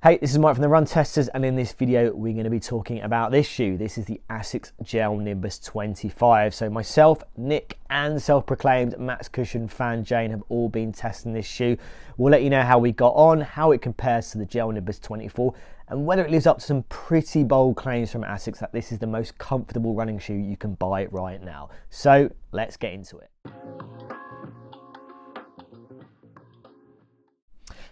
Hey, this is Mike from the Run Testers, and in this video we're going to be talking about this shoe. This is the Asics Gel-Nimbus 25. So myself, Nick, and self-proclaimed Max Cushion fan Jane have all been testing this shoe. We'll let you know how we got on, how it compares to the Gel-Nimbus 24, and whether it lives up to some pretty bold claims from Asics that this is the most comfortable running shoe you can buy right now. So let's get into it.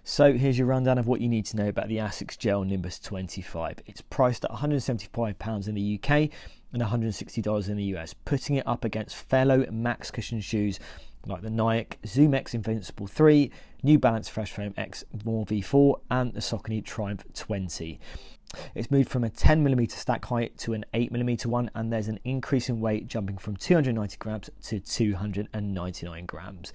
So here's your rundown of what you need to know about the Asics Gel-Nimbus 25. It's priced at £175 in the UK and $160 in the US, putting it up against fellow Max Cushion shoes like the Nike Zoom X Invincible 3, New Balance Fresh Foam X More V4 and the Saucony Triumph 20. It's moved from a 10mm stack height to an 8mm one, and there's an increase in weight jumping from 290 grams to 299 grams.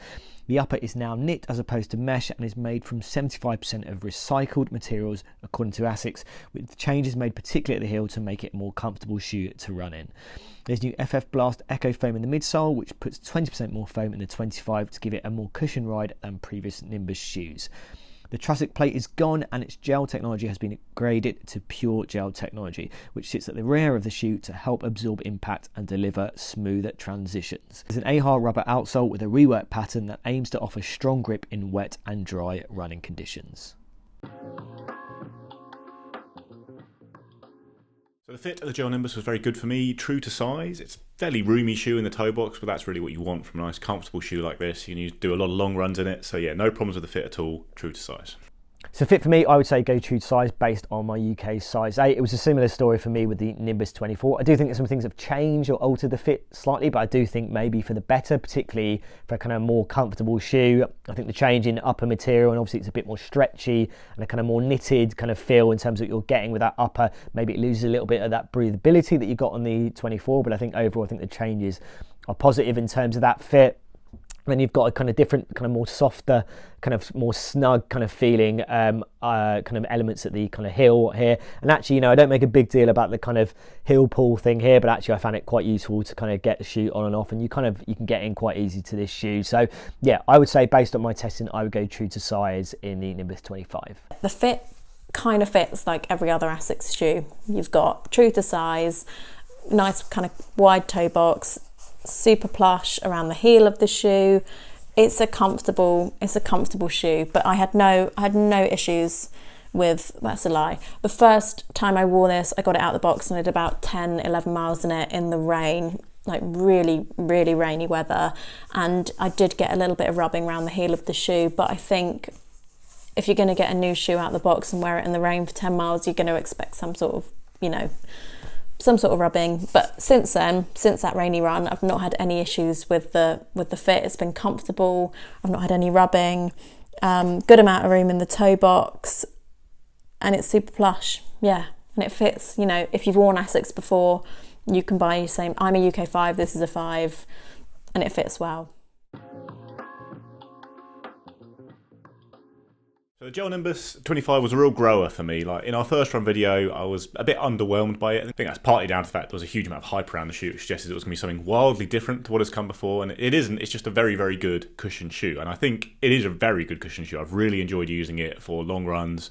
The upper is now knit as opposed to mesh and is made from 75% of recycled materials according to Asics, with changes made particularly at the heel to make it a more comfortable shoe to run in. There's new FF Blast Echo foam in the midsole, which puts 20% more foam in the 25 to give it a more cushioned ride than previous Nimbus shoes. The Trussic plate is gone and its gel technology has been upgraded to pure gel technology, which sits at the rear of the shoe to help absorb impact and deliver smoother transitions. There's an AHA rubber outsole with a reworked pattern that aims to offer strong grip in wet and dry running conditions. So the fit of the Gel-Nimbus was very good for me, true to size. It's a fairly roomy shoe in the toe box, but that's really what you want from a nice comfortable shoe like this. You can do a lot of long runs in it, so yeah, no problems with the fit at all, true to size. So fit for me, I would say go true to size based on my UK size 8. It was a similar story for me with the Nimbus 24. I do think that some things have changed or altered the fit slightly, but I do think maybe for the better, particularly for a kind of more comfortable shoe. I think the change in upper material, and obviously it's a bit more stretchy and a kind of more knitted kind of feel in terms of what you're getting with that upper. Maybe it loses a little bit of that breathability that you got on the 24, but I think overall I think the changes are positive in terms of that fit. Then you've got a kind of different, kind of more softer, kind of more snug kind of feeling kind of elements at the kind of heel here. And actually, you know, I don't make a big deal about the kind of heel pull thing here, but actually I found it quite useful to kind of get the shoe on and off, and you can get in quite easy to this shoe. So yeah, I would say based on my testing, I would go true to size in the Nimbus 25. The fit kind of fits like every other Asics shoe. You've got true to size, nice kind of wide toe box, super plush around the heel of the shoe. It's a comfortable shoe, but I had no issues with, that's a lie. The first time I wore this, I got it out of the box and I did about 10-11 miles in it in the rain, like really rainy weather, and I did get a little bit of rubbing around the heel of the shoe. But I think if you're going to get a new shoe out of the box and wear it in the rain for 10 miles, you're going to expect some sort of, you know, some sort of rubbing. But since then, since that rainy run, I've not had any issues with the fit. It's been comfortable. I've not had any rubbing. Good amount of room in the toe box, and it's super plush. Yeah, and it fits. You know, if you've worn Asics before, you can buy the same. I'm a UK 5. This is a 5, and it fits well. So the Gel-Nimbus 25 was a real grower for me. Like in our first run video, I was a bit underwhelmed by it. I think that's partly down to the fact there was a huge amount of hype around the shoe, which suggested it was going to be something wildly different to what has come before, and it isn't. It's just a very, very good cushion shoe, and I think it is a very good cushion shoe. I've really enjoyed using it for long runs,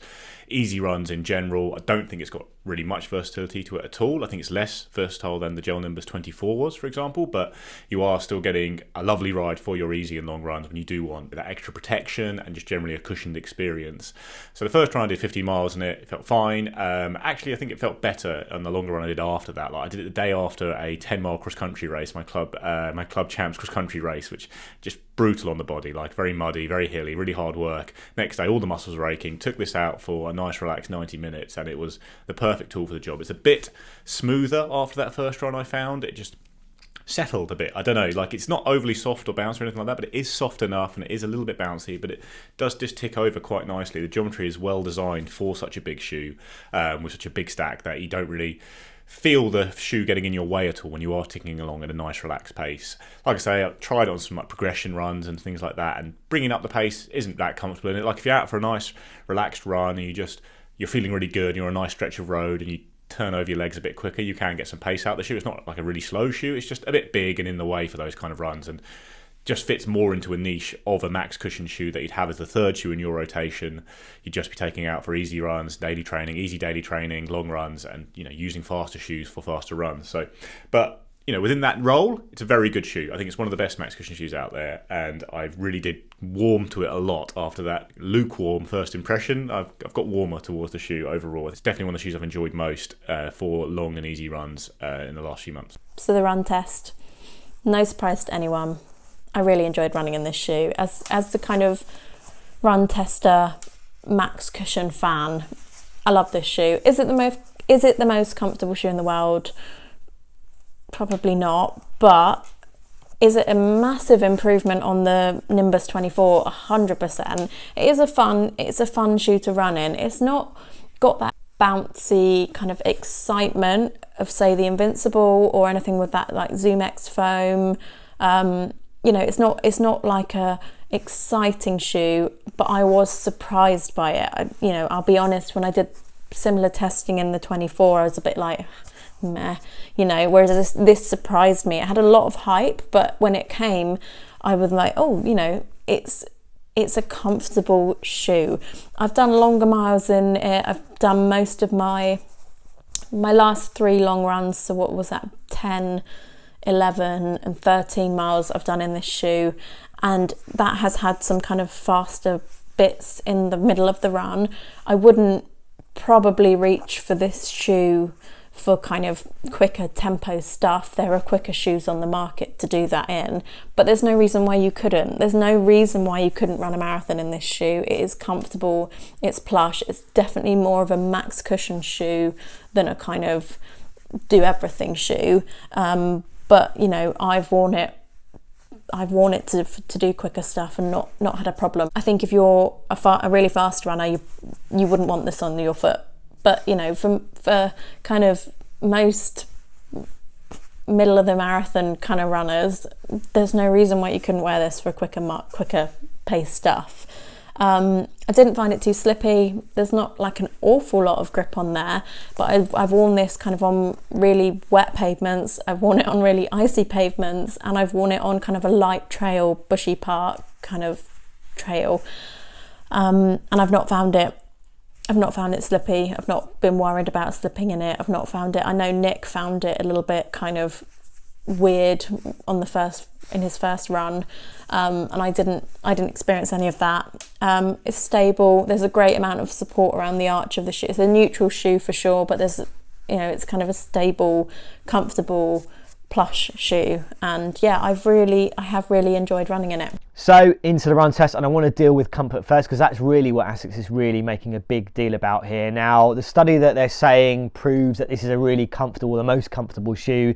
easy runs in general. I don't think it's got really much versatility to it at all. I think it's less versatile than the Gel-Nimbus 24 was, for example, but you are still getting a lovely ride for your easy and long runs when you do want that extra protection and just generally a cushioned experience. So the first run I did 50 miles in it felt fine. Actually, I think it felt better on the longer run I did after that. Like I did it the day after a 10-mile cross-country race, my club champs cross-country race, which just brutal on the body, like very muddy, very hilly, really hard work. Next day, all the muscles were aching. Took this out for a nice, relaxed 90 minutes, and it was the perfect tool for the job. It's a bit smoother after that first run I found. It just settled a bit. I don't know, like it's not overly soft or bouncy or anything like that, but it is soft enough and it is a little bit bouncy, but it does just tick over quite nicely. The geometry is well designed for such a big shoe with such a big stack that you don't really feel the shoe getting in your way at all when you are ticking along at a nice relaxed pace. Like I say, I've tried on some like progression runs and things like that, and bringing up the pace isn't that comfortable in it. Like if you're out for a nice relaxed run and you're feeling really good and you're on a nice stretch of road and you turn over your legs a bit quicker, you can get some pace out the shoe. It's not like a really slow shoe, it's just a bit big and in the way for those kind of runs, and just fits more into a niche of a max cushion shoe that you'd have as the third shoe in your rotation. You'd just be taking out for easy runs, easy daily training, long runs, and using faster shoes for faster runs. So, but within that role, it's a very good shoe. I think it's one of the best max cushion shoes out there, and I really did warm to it a lot after that lukewarm first impression. I've got warmer towards the shoe overall. It's definitely one of the shoes I've enjoyed most for long and easy runs in the last few months. So the run test, no surprise to anyone. I really enjoyed running in this shoe. As the kind of run tester, max cushion fan, I love this shoe. Is it the most comfortable shoe in the world? Probably not, but is it a massive improvement on the Nimbus 24? 100%. It's a fun shoe to run in. It's not got that bouncy kind of excitement of, say, the Invincible or anything with that like Zoom X foam. It's not like a exciting shoe, but I was surprised by it. I'll be honest, when I did similar testing in the 24, I was a bit like, meh, whereas this surprised me. It had a lot of hype, but when it came, I was like, oh, it's a comfortable shoe. I've done longer miles in it. I've done most of my last 3 long runs, so what was that, 10, 11 and 13 miles I've done in this shoe, and that has had some kind of faster bits in the middle of the run. I wouldn't probably reach for this shoe for kind of quicker tempo stuff. There are quicker shoes on the market to do that in, but there's no reason why you couldn't. There's no reason why you couldn't run a marathon in this shoe. It is comfortable, it's plush, it's definitely more of a max cushion shoe than a kind of do everything shoe. But I've worn it to do quicker stuff and not had a problem. I think if you're a really fast runner, you wouldn't want this on your foot. But for kind of most middle of the marathon kind of runners, there's no reason why you couldn't wear this for quicker pace stuff. I didn't find it too slippy. There's not like an awful lot of grip on there, but I've worn this kind of on really wet pavements, I've worn it on really icy pavements, and I've worn it on kind of a light trail, bushy park kind of trail, and I've not found it slippy. I've not been worried about slipping in it. I've not found it. I know Nick found it a little bit kind of weird in his first run, and I didn't experience any of that. It's stable. There's a great amount of support around the arch of the shoe. It's a neutral shoe for sure, but there's it's kind of a stable, comfortable, plush shoe, and yeah, I have really enjoyed running in it. So into the run test, and I want to deal with comfort first because that's really what Asics is really making a big deal about here. Now, the study that they're saying proves that this is a really comfortable, the most comfortable shoe.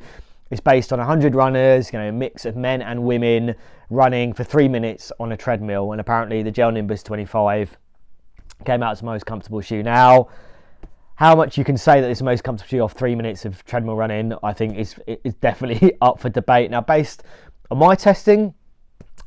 It's based on 100 runners, a mix of men and women running for 3 minutes on a treadmill, and apparently the Gel-Nimbus 25 came out as the most comfortable shoe. Now, how much you can say that it's the most comfortable shoe off 3 minutes of treadmill running, I think is definitely up for debate. Now, based on my testing,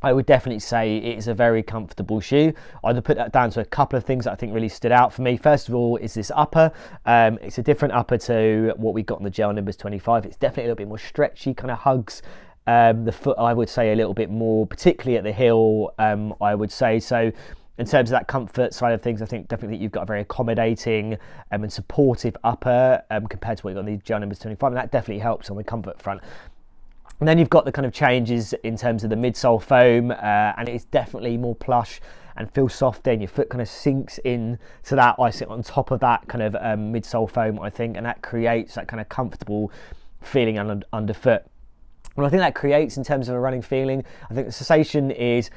I would definitely say it is a very comfortable shoe. I'd put that down to a couple of things that I think really stood out for me. First of all, is this upper. It's a different upper to what we got on the Gel-Nimbus 25. It's definitely a little bit more stretchy, kind of hugs the foot, I would say, a little bit more, particularly at the heel, I would say. So in terms of that comfort side of things, I think definitely you've got a very accommodating and supportive upper compared to what you got on the Gel-Nimbus 25, and that definitely helps on the comfort front. And then you've got the kind of changes in terms of the midsole foam, and it's definitely more plush and feels softer, and your foot kind of sinks in to that. I sit on top of that kind of midsole foam, I think, and that creates that kind of comfortable feeling underfoot. What I think that creates in terms of a running feeling, I think the sensation is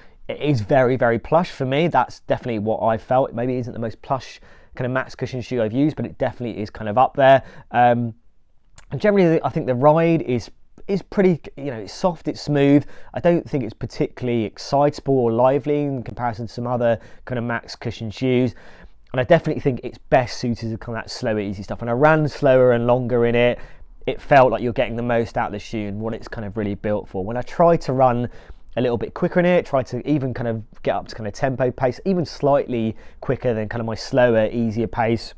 very, very plush for me. That's definitely what I felt. It maybe isn't the most plush kind of max cushion shoe I've used, but it definitely is kind of up there. And generally, I think the ride is pretty, it's soft, it's smooth. I don't think it's particularly excitable or lively in comparison to some other kind of max cushion shoes. And I definitely think it's best suited to kind of that slower, easy stuff. When I ran slower and longer in it, it felt like you're getting the most out of the shoe and what it's kind of really built for. When I tried to run a little bit quicker in it, try to even kind of get up to kind of tempo pace, even slightly quicker than kind of my slower, easier pace,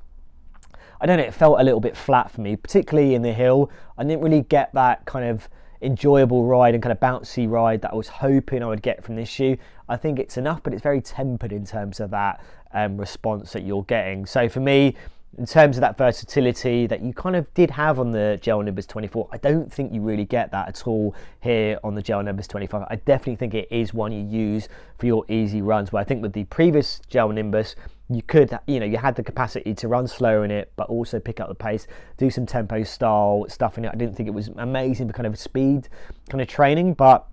I don't know, it felt a little bit flat for me, particularly in the hill. I didn't really get that kind of, enjoyable ride and kind of bouncy ride that I was hoping I would get from this shoe. I think it's enough, but it's very tempered in terms of that response that you're getting. So for me, in terms of that versatility that you kind of did have on the Gel-Nimbus 24, I don't think you really get that at all here on the Gel-Nimbus 25. I definitely think it is one you use for your easy runs, where I think with the previous Gel-Nimbus, you could, you had the capacity to run slower in it, but also pick up the pace, do some tempo style stuff in it. I didn't think it was amazing for kind of speed kind of training, but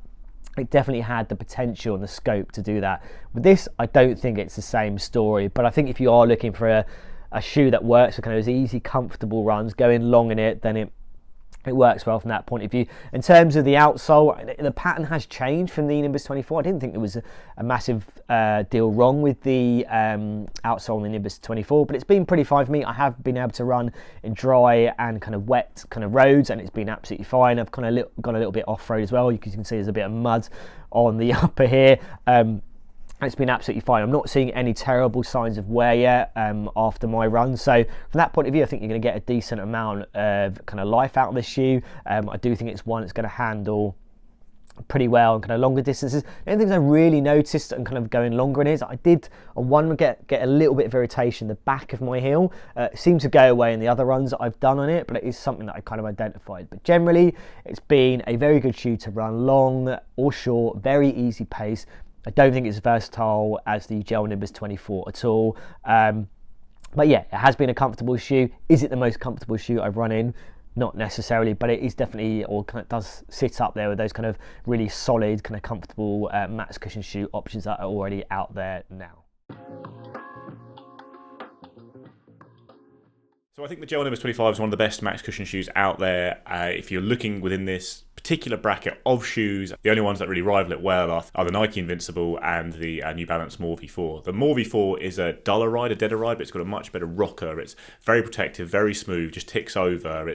it definitely had the potential and the scope to do that. With this, I don't think it's the same story, but I think if you are looking for a shoe that works for kind of those easy, comfortable runs, going long in it, then it works well from that point of view. In terms of the outsole, the pattern has changed from the Nimbus 24. I didn't think there was a massive deal wrong with the outsole in the Nimbus 24, but it's been pretty fine for me. I have been able to run in dry and kind of wet kind of roads, and it's been absolutely fine. I've kind of gone a little bit off-road as well. You can see there's a bit of mud on the upper here. It's been absolutely fine. I'm not seeing any terrible signs of wear yet after my run. So from that point of view, I think you're going to get a decent amount of kind of life out of this shoe. I do think it's one that's going to handle pretty well on kind of longer distances. The only things I really noticed and kind of going longer in is I did on one get a little bit of irritation. The back of my heel seemed to go away in the other runs that I've done on it, but it is something that I kind of identified. But generally, it's been a very good shoe to run long or short, very easy pace. I don't think it's as versatile as the Gel-Nimbus 24 at all. But yeah, it has been a comfortable shoe. Is it the most comfortable shoe I've run in? Not necessarily, but it is definitely, or kind of does sit up there with those kind of really solid, kind of comfortable max cushion shoe options that are already out there now. So I think the Gel-Nimbus 25 is one of the best max cushion shoes out there. If you're looking within this particular bracket of shoes, the only ones that really rival it well are the Nike Invincible and the New Balance More V4. The More V4 is a duller ride, a deader ride, but it's got a much better rocker. It's very protective, very smooth, just ticks over.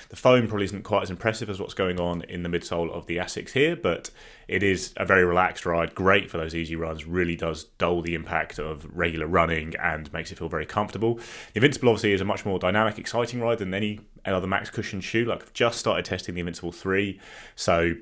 The foam probably isn't quite as impressive as what's going on in the midsole of the Asics here, but it is a very relaxed ride, great for those easy runs, really does dull the impact of regular running and makes it feel very comfortable. The Invincible obviously is a much more dynamic, exciting ride than any other max cushion shoe. Like, I've just started testing the Invincible 3, so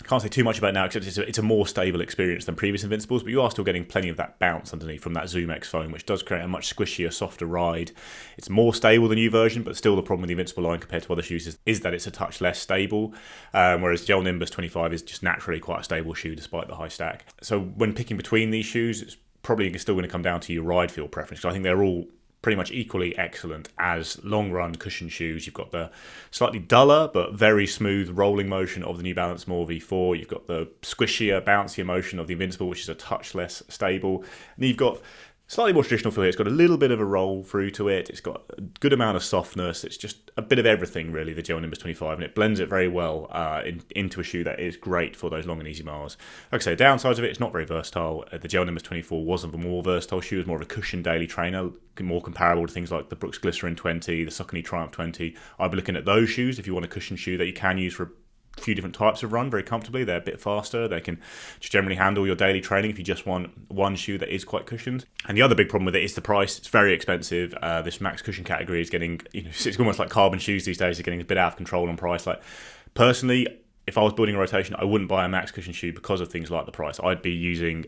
I can't say too much about it now, except it's a more stable experience than previous Invincibles, but you are still getting plenty of that bounce underneath from that Zoom X foam, which does create a much squishier, softer ride. It's more stable than the new version, but still the problem with the Invincible line compared to other shoes is that it's a touch less stable, whereas Gel-Nimbus 25 is just naturally quite a stable shoe despite the high stack. So when picking between these shoes, it's probably still going to come down to your ride feel preference, because I think they're all pretty much equally excellent as long run cushion shoes. You've got the slightly duller but very smooth rolling motion of the New Balance More V4. You've got the squishier, bouncier motion of the Invincible, which is a touch less stable. And you've got slightly more traditional feel here. It's got a little bit of a roll through to it. It's got a good amount of softness. It's just a bit of everything, really, the Gel-Nimbus 25, and it blends it very well into a shoe that is great for those long and easy miles. Like I say, downsides of it, it's not very versatile. The Gel-Nimbus 24 wasn't a more versatile shoe. It was more of a cushion daily trainer, more comparable to things like the Brooks Glycerin 20, the Saucony Triumph 20. I'd be looking at those shoes if you want a cushion shoe that you can use for a few different types of run very comfortably. They're a bit faster. They can just generally handle your daily training if you just want one shoe that is quite cushioned. And the other big problem with it is the price. It's very expensive. This max cushion category is getting, it's almost like carbon shoes these days. Are getting a bit out of control on price. Like, personally, if I was building a rotation, I wouldn't buy a max cushion shoe because of things like the price. I'd be using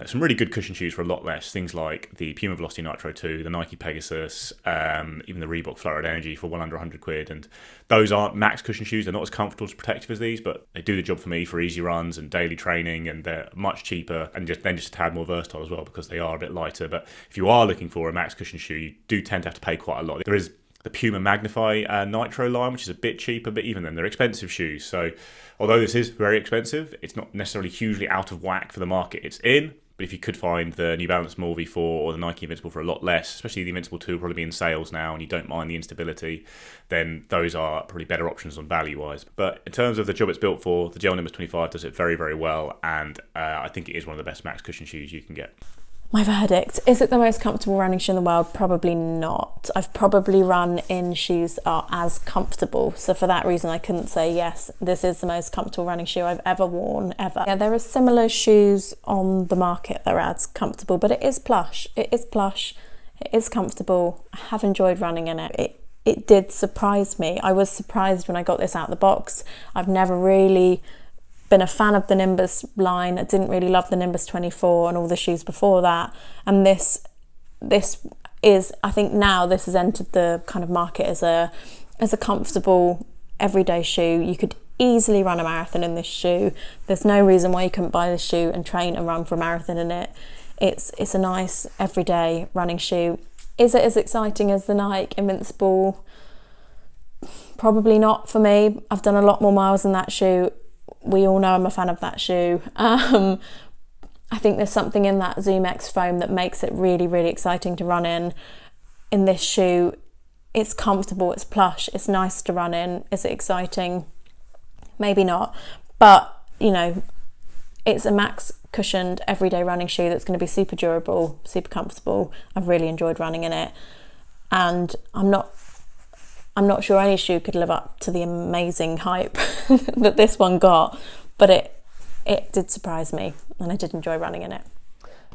some really good cushion shoes for a lot less. Things like the Puma Velocity Nitro 2, the Nike Pegasus, even the Reebok Florida Energy for well under 100 quid. And those aren't max cushion shoes. They're not as comfortable, as protective as these, but they do the job for me for easy runs and daily training, and they're much cheaper and just a tad more versatile as well because they are a bit lighter. But if you are looking for a max cushion shoe, you do tend to have to pay quite a lot. There is the Puma Magnify Nitro line, which is a bit cheaper, but even then they're expensive shoes. So although this is very expensive, it's not necessarily hugely out of whack for the market it's in. But if you could find the New Balance More V4 or the Nike Invincible for a lot less, especially the Invincible 2 will probably be in sales now and you don't mind the instability, then those are probably better options on value-wise. But in terms of the job it's built for, the Gel-Nimbus 25 does it very, very well, and I think it is one of the best max cushion shoes you can get. My verdict, is it the most comfortable running shoe in the world? Probably not. I've probably run in shoes that are as comfortable. So for that reason, I couldn't say, yes, this is the most comfortable running shoe I've ever worn, ever. Yeah, there are similar shoes on the market that are as comfortable, but it is plush. It is plush. It is comfortable. I have enjoyed running in it. It it did surprise me. I was surprised when I got this out of the box. I've never really been a fan of the Nimbus line. I didn't really love the Nimbus 24 and all the shoes before that. And this is, I think now this has entered the kind of market as a comfortable everyday shoe. You could easily run a marathon in this shoe. There's no reason why you couldn't buy this shoe and train and run for a marathon in it. It's a nice everyday running shoe. Is it as exciting as the Nike Invincible? Probably not for me. I've done a lot more miles in that shoe. We all know I'm a fan of that shoe. I think there's something in that Zoom X foam that makes it really, really exciting to run in this shoe. It's comfortable, it's plush, it's nice to run in. Is it exciting? Maybe not. But, you know, it's a max cushioned everyday running shoe that's going to be super durable, super comfortable. I've really enjoyed running in it. And I'm not sure any shoe could live up to the amazing hype that this one got, but it did surprise me and I did enjoy running in it.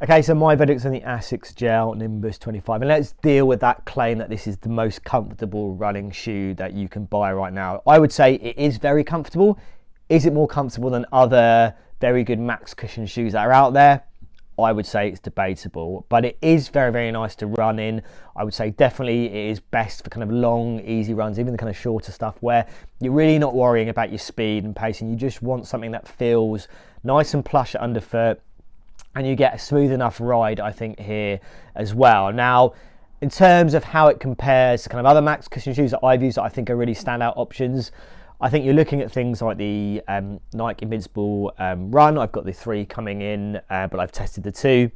Okay, so my verdict's on the Asics Gel-Nimbus 25, and let's deal with that claim that this is the most comfortable running shoe that you can buy right now. I would say it is very comfortable. Is it more comfortable than other very good max cushion shoes that are out there? I would say it's debatable, but it is very, very nice to run in. I would say definitely it is best for kind of long, easy runs, even the kind of shorter stuff where you're really not worrying about your speed and pacing. You just want something that feels nice and plush underfoot, and you get a smooth enough ride, I think, here as well. Now, in terms of how it compares to kind of other max cushion shoes that I've used that I think are really standout options, I think you're looking at things like the Nike Invincible Run. I've got the 3 coming in, but I've tested the 2.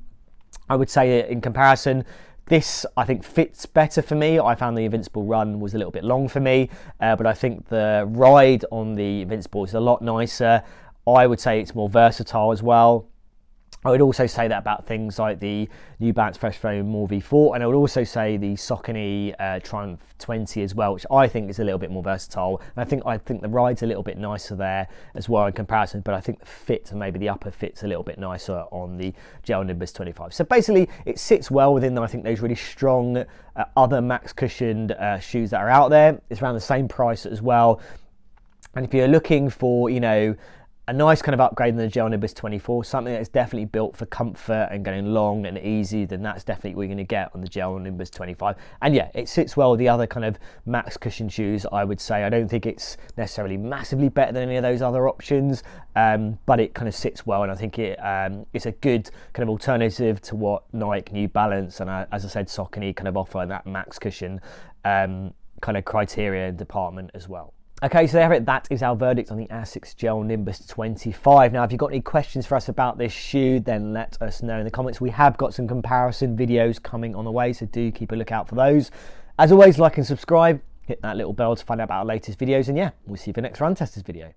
I would say in comparison, this I think fits better for me. I found the Invincible Run was a little bit long for me, but I think the ride on the Invincible is a lot nicer. I would say it's more versatile as well. I would also say that about things like the New Balance Fresh Foam More V4, and I would also say the Saucony Triumph 20 as well, which I think is a little bit more versatile. And I think the ride's a little bit nicer there as well in comparison, but I think the fit and maybe the upper fit's a little bit nicer on the Gel-Nimbus 25. So basically, it sits well within, I think, those really strong other max cushioned shoes that are out there. It's around the same price as well. And if you're looking for, you know, a nice kind of upgrade in the Gel-Nimbus 24, something that's definitely built for comfort and going long and easy, then that's definitely what you're going to get on the Gel-Nimbus 25. And yeah, it sits well with the other kind of max cushion shoes, I would say. I don't think it's necessarily massively better than any of those other options, but it kind of sits well, and I think it's a good kind of alternative to what Nike, New Balance, and as I said, Saucony kind of offer that max cushion kind of criteria and department as well. Okay, so there it, that is our verdict on the Asics Gel-Nimbus 25. Now, if you've got any questions for us about this shoe, then let us know in the comments. We have got some comparison videos coming on the way, so do keep a lookout for those. As always, like and subscribe, hit that little bell to find out about our latest videos, and yeah, we'll see you for the next Run Testers video.